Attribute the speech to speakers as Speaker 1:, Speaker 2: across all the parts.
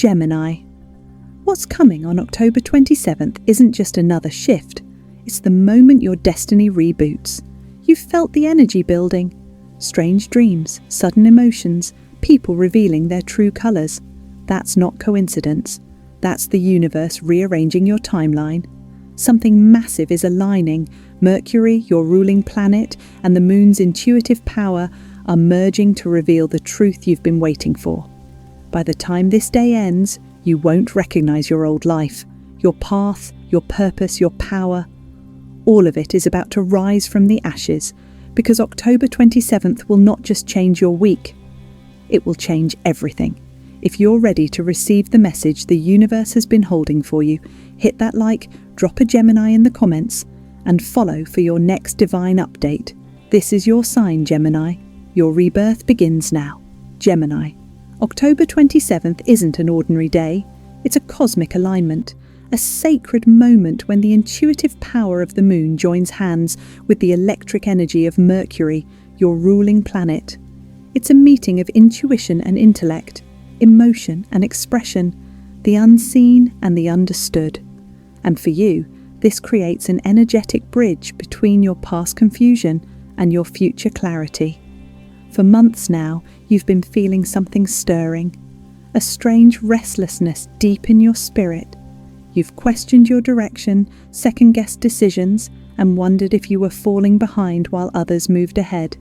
Speaker 1: Gemini. What's coming on October 27th isn't just another shift, it's the moment your destiny reboots. You've felt the energy building. Strange dreams, sudden emotions, people revealing their true colours. That's not coincidence. That's the universe rearranging your timeline. Something massive is aligning. Mercury, your ruling planet, and the moon's intuitive power are merging to reveal the truth you've been waiting for. By the time this day ends, you won't recognise your old life, your path, your purpose, your power. All of it is about to rise from the ashes, because October 27th will not just change your week, it will change everything. If you're ready to receive the message the universe has been holding for you, hit that like, drop a Gemini in the comments, and follow for your next divine update. This is your sign, Gemini. Your rebirth begins now. Gemini. October 27th isn't an ordinary day. It's a cosmic alignment, a sacred moment when the intuitive power of the moon joins hands with the electric energy of Mercury, your ruling planet. It's a meeting of intuition and intellect, emotion and expression, the unseen and the understood. And for you, this creates an energetic bridge between your past confusion and your future clarity. For months now, you've been feeling something stirring, a strange restlessness deep in your spirit. You've questioned your direction, second-guessed decisions, and wondered if you were falling behind while others moved ahead.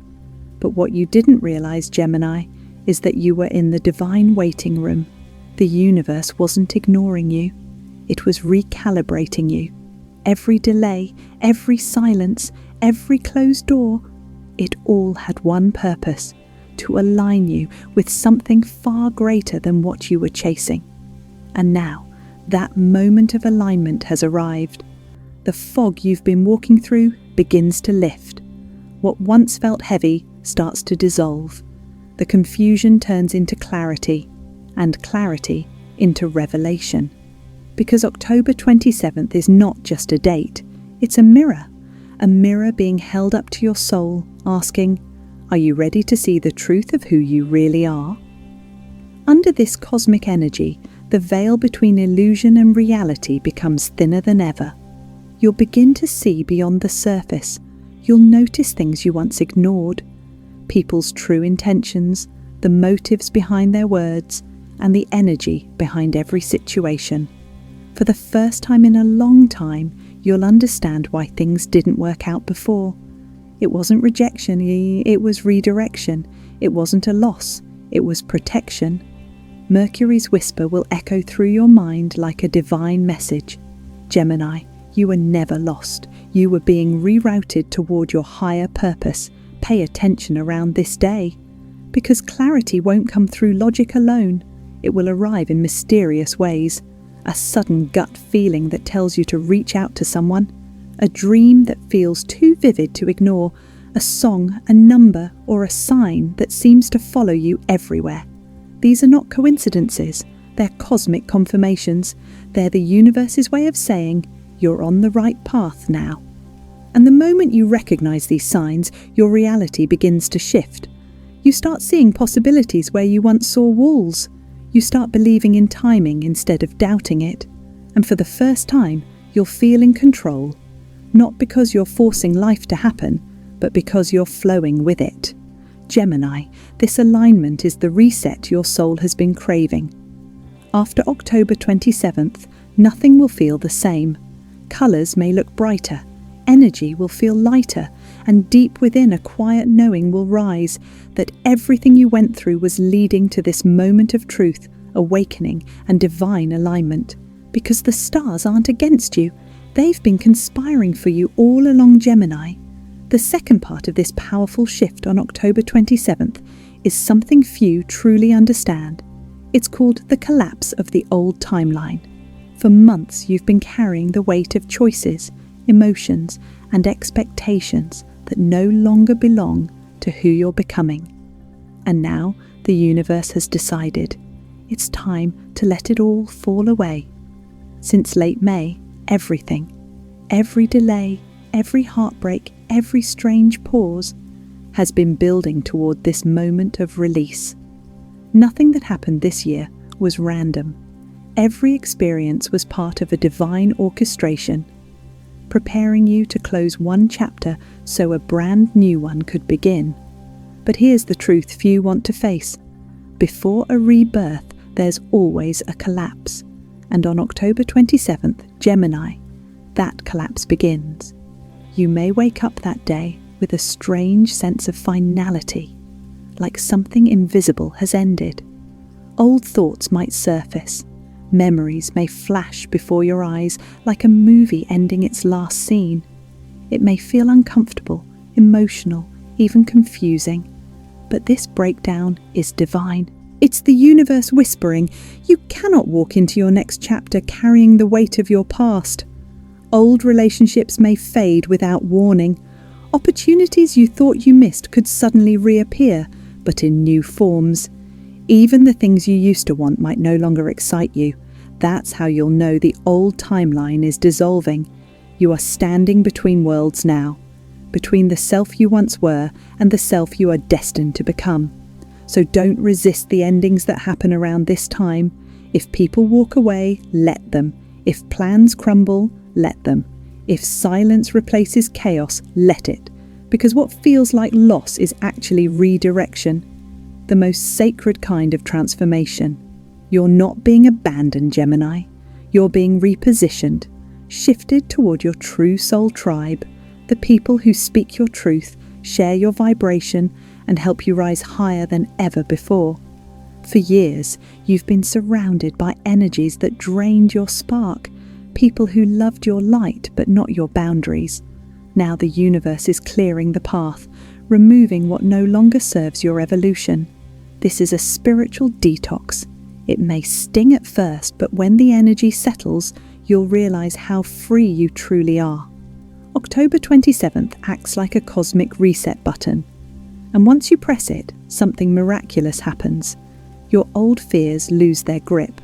Speaker 1: But what you didn't realize, Gemini, is that you were in the divine waiting room. The universe wasn't ignoring you. It was recalibrating you. Every delay, every silence, every closed door, it all had one purpose: to align you with something far greater than what you were chasing. And now, that moment of alignment has arrived. The fog you've been walking through begins to lift. What once felt heavy starts to dissolve. The confusion turns into clarity, and clarity into revelation. Because October 27th is not just a date, it's a mirror being held up to your soul, asking, are you ready to see the truth of who you really are? Under this cosmic energy, the veil between illusion and reality becomes thinner than ever. You'll begin to see beyond the surface. You'll notice things you once ignored. People's true intentions, the motives behind their words, and the energy behind every situation. For the first time in a long time, you'll understand why things didn't work out before. It wasn't rejection, it was redirection. It wasn't a loss, it was protection. Mercury's whisper will echo through your mind like a divine message. Gemini, you were never lost. You were being rerouted toward your higher purpose. Pay attention around this day. Because clarity won't come through logic alone. It will arrive in mysterious ways. A sudden gut feeling that tells you to reach out to someone. A dream that feels too vivid to ignore. A song, a number, or a sign that seems to follow you everywhere. These are not coincidences, they're cosmic confirmations. They're the universe's way of saying, you're on the right path now. And the moment you recognize these signs, your reality begins to shift. You start seeing possibilities where you once saw walls. You start believing in timing instead of doubting it. And for the first time, you'll feel in control. Not because you're forcing life to happen, but because you're flowing with it. Gemini, this alignment is the reset your soul has been craving. After October 27th, nothing will feel the same. Colours may look brighter, energy will feel lighter, and deep within a quiet knowing will rise that everything you went through was leading to this moment of truth, awakening, and divine alignment. Because the stars aren't against you, they've been conspiring for you all along, Gemini. The second part of this powerful shift on October 27th is something few truly understand. It's called the collapse of the old timeline. For months you've been carrying the weight of choices, emotions, and expectations that no longer belong to who you're becoming. And now the universe has decided it's time to let it all fall away. Since late May, everything, every delay, every heartbreak, every strange pause has been building toward this moment of release. Nothing that happened this year was random. Every experience was part of a divine orchestration, preparing you to close one chapter so a brand new one could begin. But here's the truth few want to face. Before a rebirth, there's always a collapse. And on October 27th, Gemini, that collapse begins. You may wake up that day with a strange sense of finality, like something invisible has ended. Old thoughts might surface. Memories may flash before your eyes like a movie ending its last scene. It may feel uncomfortable, emotional, even confusing. But this breakdown is divine. It's the universe whispering, you cannot walk into your next chapter carrying the weight of your past. Old relationships may fade without warning. Opportunities you thought you missed could suddenly reappear, but in new forms. Even the things you used to want might no longer excite you. That's how you'll know the old timeline is dissolving. You are standing between worlds now, between the self you once were and the self you are destined to become. So don't resist the endings that happen around this time. If people walk away, let them. If plans crumble, let them. If silence replaces chaos, let it. Because what feels like loss is actually redirection. The most sacred kind of transformation. You're not being abandoned, Gemini. You're being repositioned, shifted toward your true soul tribe, the people who speak your truth, share your vibration, and help you rise higher than ever before. For years, you've been surrounded by energies that drained your spark, people who loved your light but not your boundaries. Now the universe is clearing the path, removing what no longer serves your evolution. This is a spiritual detox. It may sting at first, but when the energy settles, you'll realize how free you truly are. October 27th acts like a cosmic reset button. And once you press it, something miraculous happens. Your old fears lose their grip.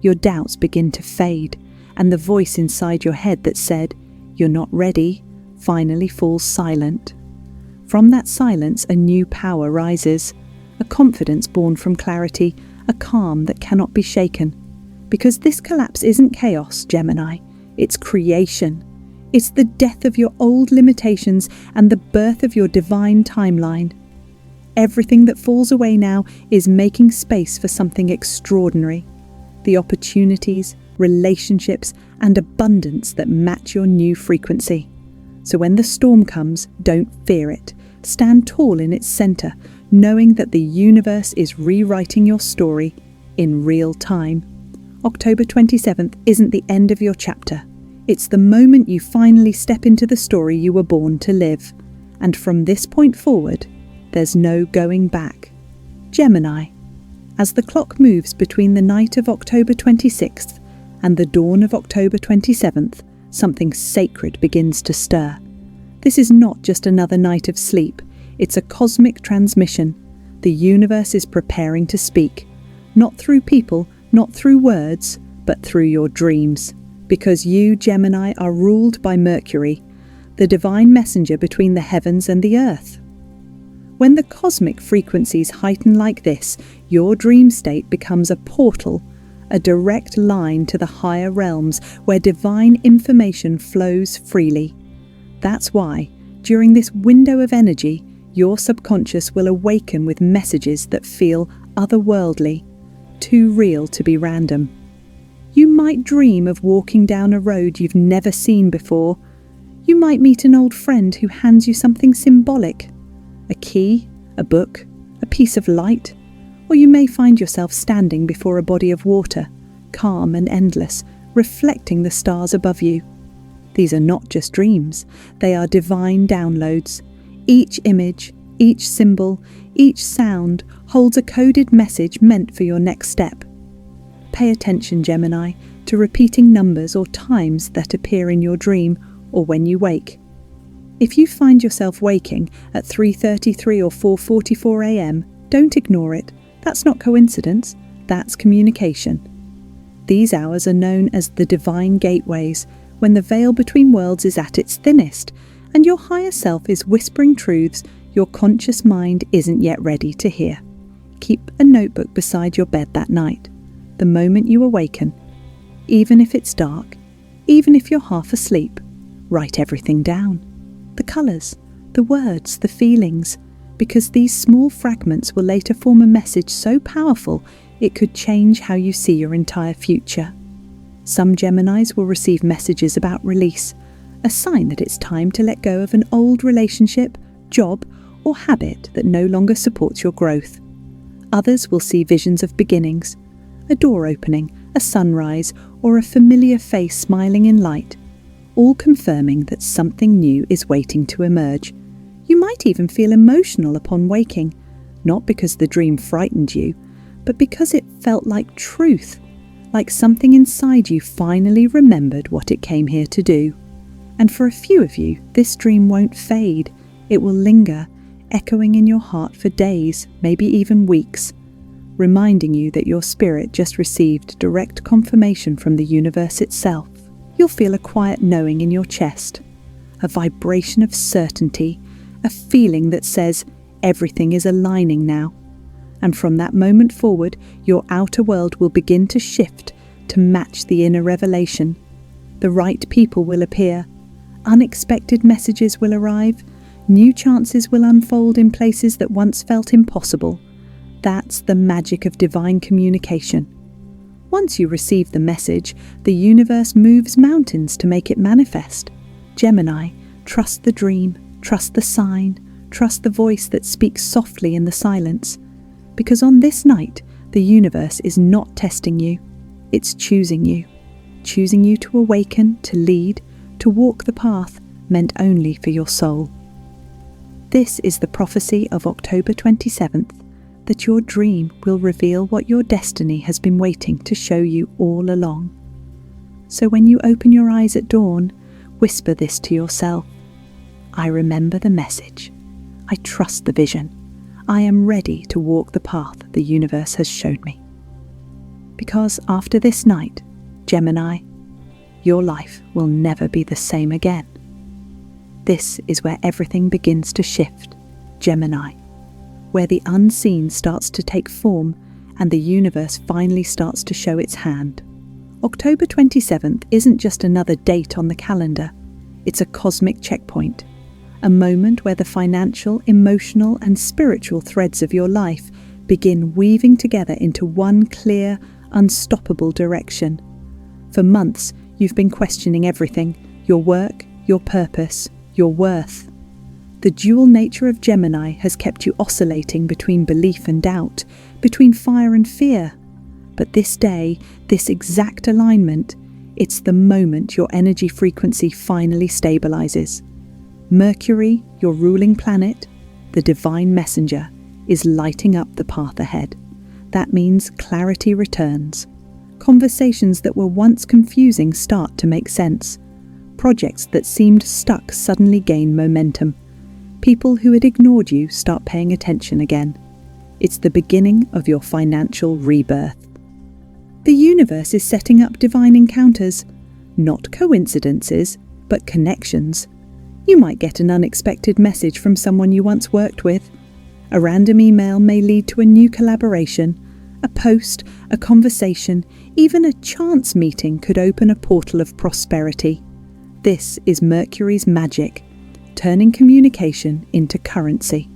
Speaker 1: Your doubts begin to fade, and the voice inside your head that said, "You're not ready," finally falls silent. From that silence, a new power rises. A confidence born from clarity, a calm that cannot be shaken. Because this collapse isn't chaos, Gemini. It's creation. It's the death of your old limitations and the birth of your divine timeline. Everything that falls away now is making space for something extraordinary. The opportunities, relationships, and abundance that match your new frequency. So when the storm comes, don't fear it. Stand tall in its center, knowing that the universe is rewriting your story in real time. October 27th isn't the end of your chapter. It's the moment you finally step into the story you were born to live. And from this point forward, there's no going back. Gemini. As the clock moves between the night of October 26th and the dawn of October 27th, something sacred begins to stir. This is not just another night of sleep. It's a cosmic transmission. The universe is preparing to speak, not through people, not through words, but through your dreams. Because you, Gemini, are ruled by Mercury, the divine messenger between the heavens and the earth. When the cosmic frequencies heighten like this, your dream state becomes a portal, a direct line to the higher realms where divine information flows freely. That's why, during this window of energy, your subconscious will awaken with messages that feel otherworldly, too real to be random. You might dream of walking down a road you've never seen before. You might meet an old friend who hands you something symbolic, a key, a book, a piece of light, or you may find yourself standing before a body of water, calm and endless, reflecting the stars above you. These are not just dreams, they are divine downloads. Each image, each symbol, each sound holds a coded message meant for your next step. Pay attention, Gemini, to repeating numbers or times that appear in your dream or when you wake. If you find yourself waking at 3:33 or 4:44 a.m., don't ignore it. That's not coincidence, that's communication. These hours are known as the divine gateways, when the veil between worlds is at its thinnest, and your higher self is whispering truths your conscious mind isn't yet ready to hear. Keep a notebook beside your bed that night. The moment you awaken, even if it's dark, even if you're half asleep. Write everything down. The colours, the words, the feelings, because these small fragments will later form a message so powerful it could change how you see your entire future. Some Geminis will receive messages about release, a sign that it's time to let go of an old relationship, job, or habit that no longer supports your growth. Others will see visions of beginnings, a door opening, a sunrise, or a familiar face smiling in light, all confirming that something new is waiting to emerge. You might even feel emotional upon waking, not because the dream frightened you, but because it felt like truth, like something inside you finally remembered what it came here to do. And for a few of you, this dream won't fade. It will linger, echoing in your heart for days, maybe even weeks, reminding you that your spirit just received direct confirmation from the universe itself. You'll feel a quiet knowing in your chest, a vibration of certainty, a feeling that says everything is aligning now. And from that moment forward, your outer world will begin to shift to match the inner revelation. The right people will appear, unexpected messages will arrive, new chances will unfold in places that once felt impossible. That's the magic of divine communication. Once you receive the message, the universe moves mountains to make it manifest. Gemini, trust the dream, trust the sign, trust the voice that speaks softly in the silence. Because on this night, the universe is not testing you, it's choosing you to awaken, to lead, to walk the path meant only for your soul. This is the prophecy of October 27th, that your dream will reveal what your destiny has been waiting to show you all along. So when you open your eyes at dawn, whisper this to yourself: I remember the message. I trust the vision. I am ready to walk the path the universe has shown me. Because after this night, Gemini, your life will never be the same again. This is where everything begins to shift, Gemini, where the unseen starts to take form and the universe finally starts to show its hand. October 27th isn't just another date on the calendar, it's a cosmic checkpoint, a moment where the financial, emotional, and spiritual threads of your life begin weaving together into one clear, unstoppable direction. For months, you've been questioning everything: your work, your purpose, your worth. The dual nature of Gemini has kept you oscillating between belief and doubt, between fire and fear. But this day, this exact alignment, it's the moment your energy frequency finally stabilizes. Mercury, your ruling planet, the divine messenger, is lighting up the path ahead. That means clarity returns. Conversations that were once confusing start to make sense. Projects that seemed stuck suddenly gain momentum. People who had ignored you start paying attention again. It's the beginning of your financial rebirth. The universe is setting up divine encounters, not coincidences, but connections. You might get an unexpected message from someone you once worked with. A random email may lead to a new collaboration. A post, a conversation, even a chance meeting could open a portal of prosperity. This is Mercury's magic, turning communication into currency.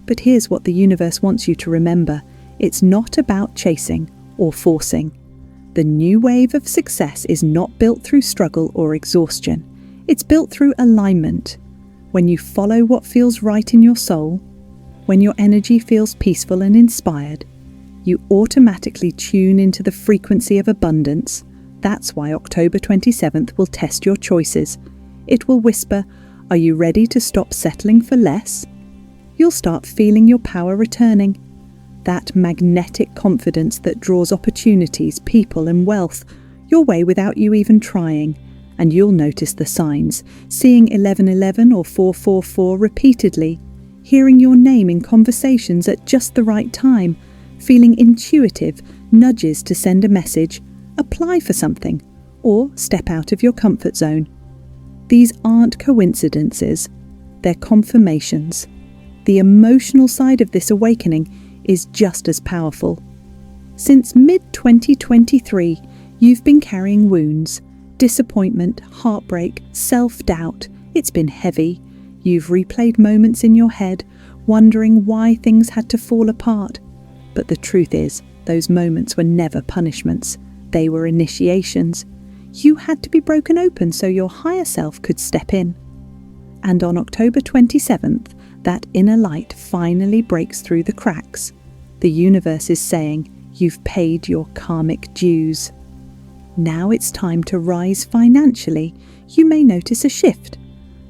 Speaker 1: But here's what the universe wants you to remember: it's not about chasing or forcing. The new wave of success is not built through struggle or exhaustion. It's built through alignment. When you follow what feels right in your soul, when your energy feels peaceful and inspired, you automatically tune into the frequency of abundance. That's why October 27th will test your choices. It will whisper, are you ready to stop settling for less? You'll start feeling your power returning. That magnetic confidence that draws opportunities, people and wealth your way without you even trying. And you'll notice the signs, seeing 1111 or 444 repeatedly, hearing your name in conversations at just the right time, feeling intuitive nudges to send a message, apply for something, or step out of your comfort zone. These aren't coincidences, they're confirmations. The emotional side of this awakening is just as powerful. Since mid-2023, You've been carrying wounds, disappointment, heartbreak, self-doubt. It's been heavy. You've replayed moments in your head, wondering why things had to fall apart. But the truth is, those moments were never punishments. They were initiations. You had to be broken open so your higher self could step in. And on October 27th, that inner light finally breaks through the cracks. The universe is saying, you've paid your karmic dues. Now it's time to rise financially. You may notice a shift,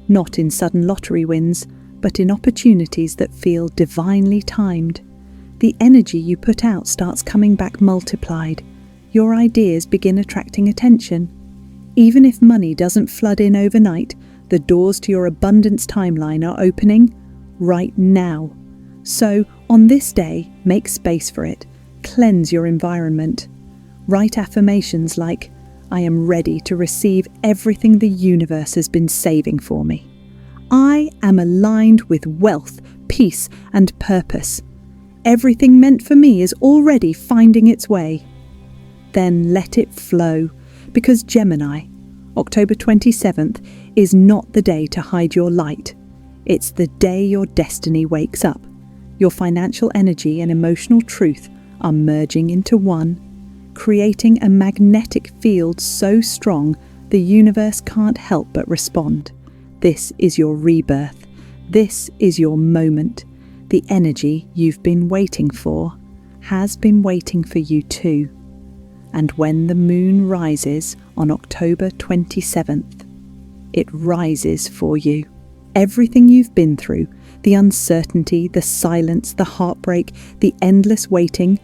Speaker 1: not in sudden lottery wins, but in opportunities that feel divinely timed. The energy you put out starts coming back multiplied. Your ideas begin attracting attention. Even if money doesn't flood in overnight, the doors to your abundance timeline are opening right now. So, on this day, make space for it. Cleanse your environment. Write affirmations like, I am ready to receive everything the universe has been saving for me. I am aligned with wealth, peace, and purpose. Everything meant for me is already finding its way. Then let it flow, because Gemini, October 27th, is not the day to hide your light. It's the day your destiny wakes up. Your financial energy and emotional truth are merging into one, creating a magnetic field so strong the universe can't help but respond. This is your rebirth. This is your moment. The energy you've been waiting for has been waiting for you too. And when the moon rises on October 27th, it rises for you. Everything you've been through, the uncertainty, the silence, the heartbreak, the endless waiting,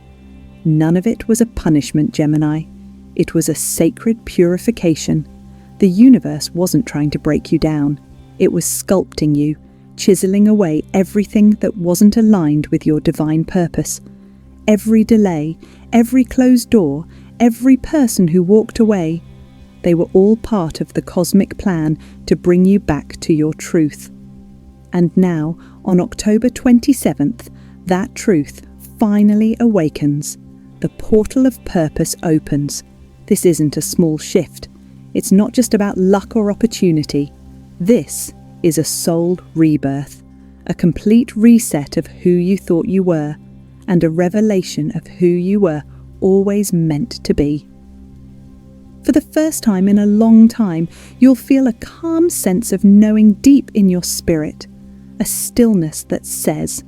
Speaker 1: none of it was a punishment, Gemini. It was a sacred purification. The universe wasn't trying to break you down. It was sculpting you, chiseling away everything that wasn't aligned with your divine purpose. Every delay, every closed door, every person who walked away, they were all part of the cosmic plan to bring you back to your truth. And now, on October 27th, that truth finally awakens. The portal of purpose opens. This isn't a small shift. It's not just about luck or opportunity. This is a soul rebirth, a complete reset of who you thought you were, and a revelation of who you were always meant to be. For the first time in a long time, you'll feel a calm sense of knowing deep in your spirit, a stillness that says,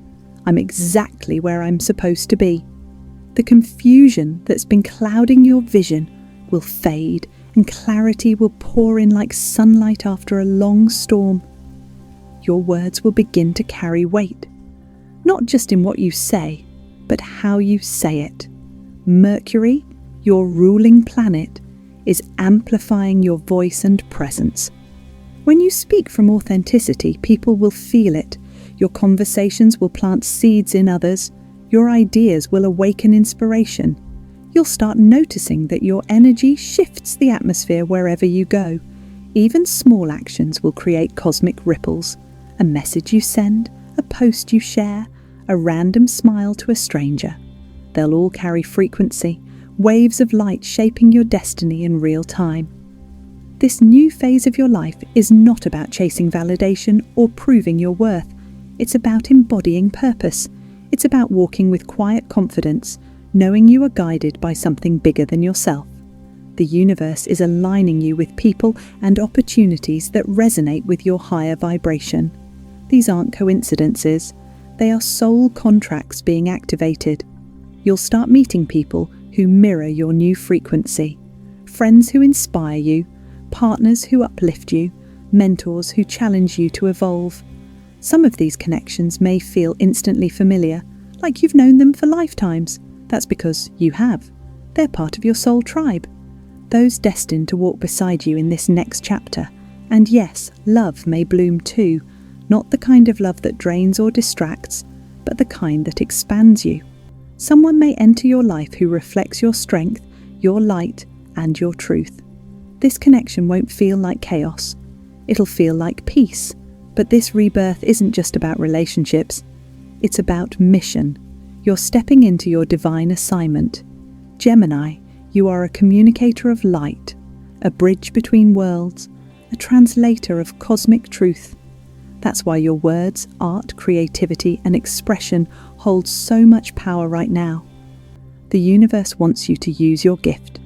Speaker 1: I'm exactly where I'm supposed to be. The confusion that's been clouding your vision will fade, and clarity will pour in like sunlight after a long storm. Your words will begin to carry weight, not just in what you say, but how you say it. Mercury, your ruling planet, is amplifying your voice and presence. When you speak from authenticity, people will feel it. Your conversations will plant seeds in others. Your ideas will awaken inspiration. You'll start noticing that your energy shifts the atmosphere wherever you go. Even small actions will create cosmic ripples. A message you send, a post you share, a random smile to a stranger. They'll all carry frequency, waves of light shaping your destiny in real time. This new phase of your life is not about chasing validation or proving your worth. It's about embodying purpose. It's about walking with quiet confidence, knowing you are guided by something bigger than yourself. The universe is aligning you with people and opportunities that resonate with your higher vibration. These aren't coincidences. They are soul contracts being activated. You'll start meeting people who mirror your new frequency. Friends who inspire you, partners who uplift you, mentors who challenge you to evolve. Some of these connections may feel instantly familiar, like you've known them for lifetimes. That's because you have. They're part of your soul tribe. Those destined to walk beside you in this next chapter. And yes, love may bloom too. Not the kind of love that drains or distracts, but the kind that expands you. Someone may enter your life who reflects your strength, your light, and your truth. This connection won't feel like chaos. It'll feel like peace. But this rebirth isn't just about relationships. It's about mission. You're stepping into your divine assignment. Gemini, You are a communicator of light, a bridge between worlds, a translator of cosmic truth. That's why your words, art, creativity, and expression hold so much power right now. The universe wants you to use your gift,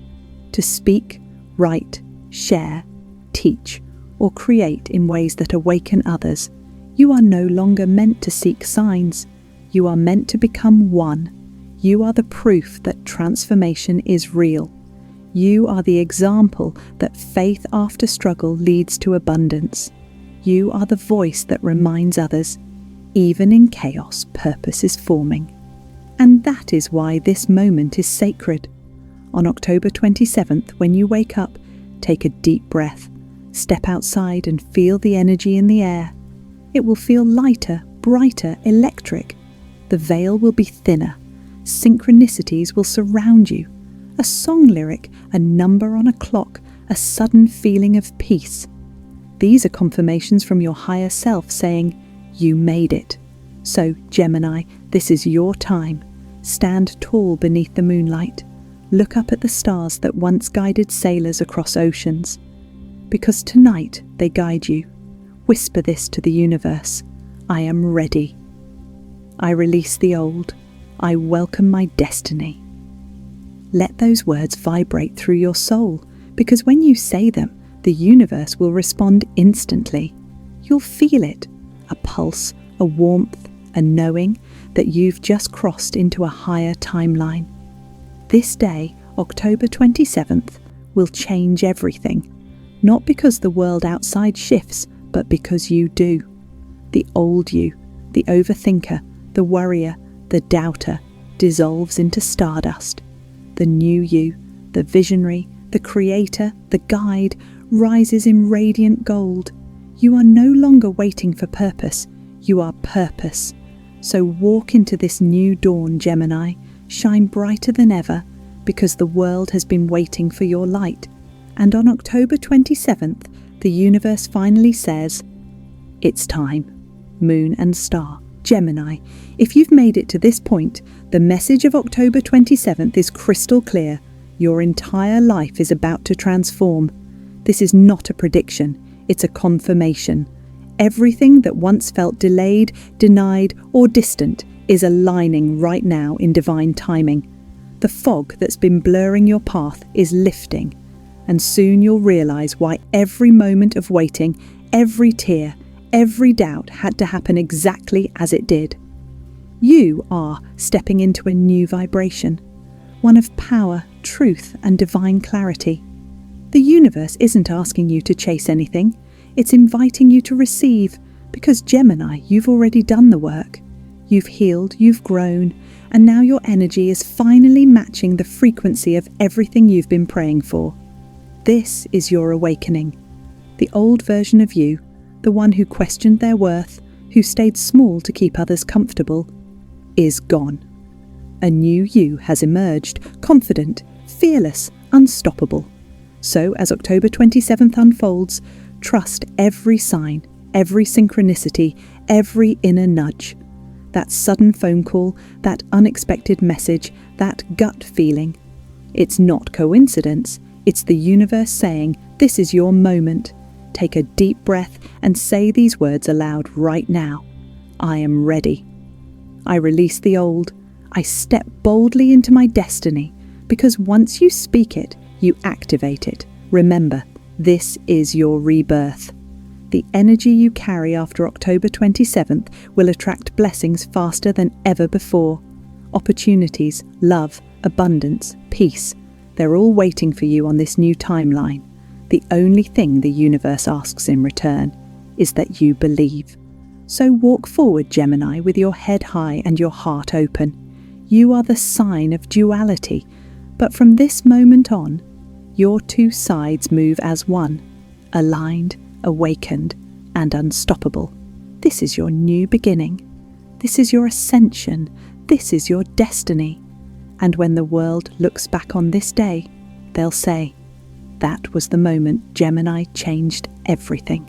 Speaker 1: to speak, write, share, teach, or create in ways that awaken others. You are no longer meant to seek signs. You are meant to become one. You are the proof that transformation is real. You are the example that faith after struggle leads to abundance. You are the voice that reminds others, even in chaos, purpose is forming. And that is why this moment is sacred. On October 27th, when you wake up, take a deep breath, step outside and feel the energy in the air. It will feel lighter, brighter, electric. The veil will be thinner. Synchronicities will surround you. A song lyric, a number on a clock, a sudden feeling of peace. These are confirmations from your higher self saying, you made it. So, Gemini, this is your time. Stand tall beneath the moonlight. Look up at the stars that once guided sailors across oceans. Because tonight they guide you. Whisper this to the universe. I am ready. I release the old. I welcome my destiny. Let those words vibrate through your soul, because when you say them, the universe will respond instantly. You'll feel it, a pulse, a warmth, a knowing that you've just crossed into a higher timeline. This day, October 27th, will change everything. Not because the world outside shifts, but because you do. The old you, the overthinker, the worrier, the doubter, dissolves into stardust. The new you, the visionary, the creator, the guide, rises in radiant gold. You are no longer waiting for purpose, you are purpose. So walk into this new dawn, Gemini, shine brighter than ever, because the world has been waiting for your light. And on October 27th, the universe finally says, it's time. Moon and star, Gemini, if you've made it to this point, the message of October 27th is crystal clear. Your entire life is about to transform. This is not a prediction, it's a confirmation. Everything that once felt delayed, denied, or distant is aligning right now in divine timing. The fog that's been blurring your path is lifting, and soon you'll realize why every moment of waiting, every tear, every doubt had to happen exactly as it did. You are stepping into a new vibration, one of power, truth, and divine clarity. The universe isn't asking you to chase anything, it's inviting you to receive, because Gemini, you've already done the work. You've healed, you've grown, and now your energy is finally matching the frequency of everything you've been praying for. This is your awakening. The old version of you, the one who questioned their worth, who stayed small to keep others comfortable, is gone. A new you has emerged, confident, fearless, unstoppable. So as October 27th unfolds, trust every sign, every synchronicity, every inner nudge. That sudden phone call, that unexpected message, that gut feeling. It's not coincidence, it's the universe saying, this is your moment. Take a deep breath and say these words aloud right now. I am ready. I release the old. I step boldly into my destiny, because once you speak it, you activate it. Remember, this is your rebirth. The energy you carry after October 27th will attract blessings faster than ever before. Opportunities, love, abundance, peace. They're all waiting for you on this new timeline. The only thing the universe asks in return is that you believe. So walk forward, Gemini, with your head high and your heart open. You are the sign of duality, but from this moment on, your two sides move as one, aligned, awakened, and unstoppable. This is your new beginning. This is your ascension. This is your destiny. And when the world looks back on this day, they'll say, that was the moment Gemini changed everything.